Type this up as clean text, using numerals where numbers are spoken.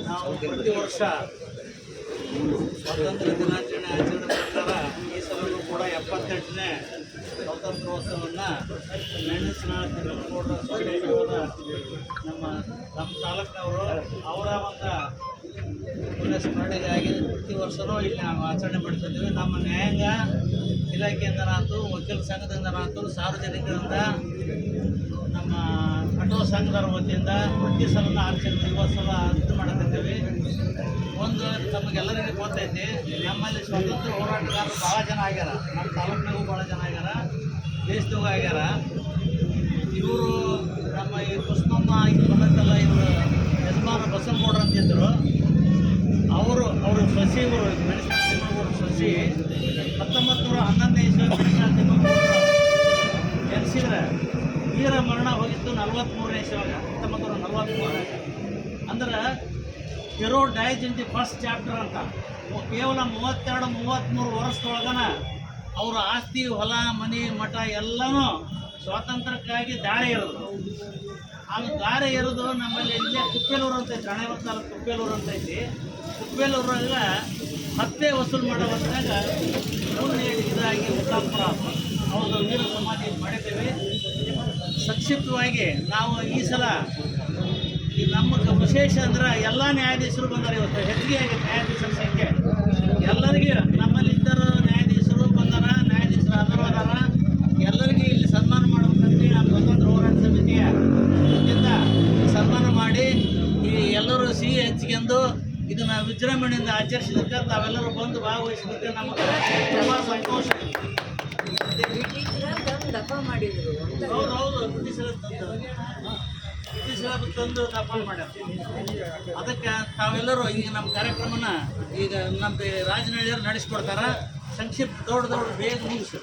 ನಾವು ಪ್ರತಿ ವರ್ಷ ಸ್ವಾತಂತ್ರ್ಯ ದಿನಾಚರಣೆ ಆಚರಣೆ ಪ್ರಕಾರ ಈ ಸಲೂ ಕೂಡ 78ನೇ ಸ್ವಾತಂತ್ರ್ಯೋತ್ಸವವನ್ನು ಮೆಣಸಿನಾಳ ತಿಮ್ಮನಗೌಡರ ಸ್ವದೇಶವಾದ ನಮ್ಮ ತಾಲೂಕಿನವರು ಅವರ ಒಂದು ಪುಣ್ಯಸ್ಮರಣೆಗಾಗಿ ಪ್ರತಿ ವರ್ಷವೂ ಇಲ್ಲಿ ನಾವು ಆಚರಣೆ ಮಾಡ್ತಿದ್ದೀವಿ. ನಮ್ಮ ನ್ಯಾಯಾಂಗ ಇಲಾಖೆಯಿಂದನಾಯ್ತು, ವಕೀಲ ಸಂಘದಿಂದನಾಯ್ತು, ಸಾರ್ವಜನಿಕರಿಂದ, ನಮ್ಮ ಆಟೋ ಸಂಘದವರ ವತಿಯಿಂದ ಪ್ರತಿ ಸಲ ಆಚರಣೆ ದಿವಸವ ಇದು ಮಾಡಕತ್ತೀವಿ. ಒಂದು ನಮಗೆಲ್ಲರಿಗೂ ಗೊತ್ತೈತಿ, ನಮ್ಮಲ್ಲಿ ಸ್ವಾತಂತ್ರ್ಯ ಹೋರಾಟಗಾರರು ಭಾಳ ಜನ ಆಗ್ಯಾರ, ನಮ್ಮ ತಾಲೂಕಿನಾಗೂ ಭಾಳ ಜನ ಆಗ್ಯಾರ, ದೇಶದಾಗೂ ಆಗ್ಯಾರ. ಇವರು ನಮ್ಮ ಈ ಕುಸ್ಮಮ್ಮ ಇದು ಬಂದತ್ತಲ್ಲ, ಇವರು ಯಜಮಾನ ಬಸವನಗೌಡರು ಅಂತಿದ್ದರು. ಅವರು ಸಸಿ, ಇವರು ಮೆಣಸಿನ ತಿಮ್ಮನಗೌಡರು ಸಸಿ 1911ನೇ ಇಸ್ವಿ ಮೆಣಸಿನ ತಿಮ್ಮನಗೌಡರು ಜನಿಸಿದ್ರೆ ವೀರ ಮರಣ ಹೋಗಿತ್ತು 43ನೇ ಇಸ್ವಿಯಾಗ, 1943. ಅಂದ್ರೆ hero dies in the first chapter ಅಂತ. ಕೇವಲ 32-33 ವರ್ಷದೊಳಗನ ಅವರ ಆಸ್ತಿ, ಹೊಲ, ಮನೆ, ಮಠ ಎಲ್ಲನೂ ಸ್ವಾತಂತ್ರ್ಯಕ್ಕಾಗಿ ದಾಳಿ ಇರೋದು. ಆಗ ದಾರಿ ಇರೋದು ನಮ್ಮಲ್ಲಿ ಇಲ್ಲೇ ಕುಪ್ಪೇಲೂರು ಅಂತ ಐತಿ, ರಾಣೇಬೆನ್ನೂರು ತಾಲೂಕು ಕುಪ್ಪೇಲೂರು ಅಂತ ಐತಿ. ಕುಪ್ಪೇಲೂರಾಗ ಹತ್ತೆ ವಸೂಲು ಮಾಡೋ ಹೊತ್ತಾಗ ಇದಾಗಿ ಉತ್ತಾಪುರ ಅವ್ರದ್ದು ವೀರ ಸಮಾಧಿ ಮಾಡಿದ್ದೇವೆ. ಸಂಕ್ಷಿಪ್ತವಾಗಿ ನಾವು ಈ ಸಲ ನಮ್ಮ ವಿಶೇಷ ಅಂದ್ರೆ ಎಲ್ಲ ನ್ಯಾಯಾಧೀಶರು ಬಂದಾರೆ. ಇವತ್ತು ಹೆಚ್ಚಿಗೆ ಆಗಿದೆ ನ್ಯಾಯಾಧೀಶರ ಸಂಖ್ಯೆ. ಎಲ್ಲರಿಗೂ ನಮ್ಮಲ್ಲಿ ಇದ್ದರು ನ್ಯಾಯಾಧೀಶರು ಬಂದಾರ, ನ್ಯಾಯಾಧೀಶರು ಅದಾರ. ಎಲ್ಲರಿಗೂ ಇಲ್ಲಿ ಸನ್ಮಾನ ಮಾಡಬೇಕಂತೇಳಿ ನಮ್ಮ ಸ್ವಾತಂತ್ರ್ಯ ಹೋರಾಟ ಸಮಿತಿಯ ವತಿಯಿಂದ ಸನ್ಮಾನ ಮಾಡಿ ಈ ಎಲ್ಲರೂ ಸಿಹಿ ಹಂಚಿಕೊಂಡು ಇದನ್ನು ವಿಜೃಂಭಣೆಯಿಂದ ಆಚರಿಸಿದ್ದಕ್ಕೆ ತಾವೆಲ್ಲರೂ ಬಂದು ಭಾಗವಹಿಸಿದ್ದಕ್ಕೆ ನಮಗೆ ತುಂಬ ಸಂತೋಷ. ಹೌದು, ಬ್ರಿಟಿಷರ ತಂದು ದಫಾ ಮಾಡ್ಯಾರ. ಅದಕ್ಕೆ ತಾವೆಲ್ಲರೂ ಈಗ ನಮ್ಮ ಕಾರ್ಯಕ್ರಮನ ಈಗ ನಮ್ಮ ರಾಜನಹಳ್ಳಿಯವರು ನಡೆಸ್ಕೊಡ್ತಾರ. ಸಂಕ್ಷಿಪ್ತ ದೊಡ್ಡ ಬೇಗ ಮುಗಿಸಿ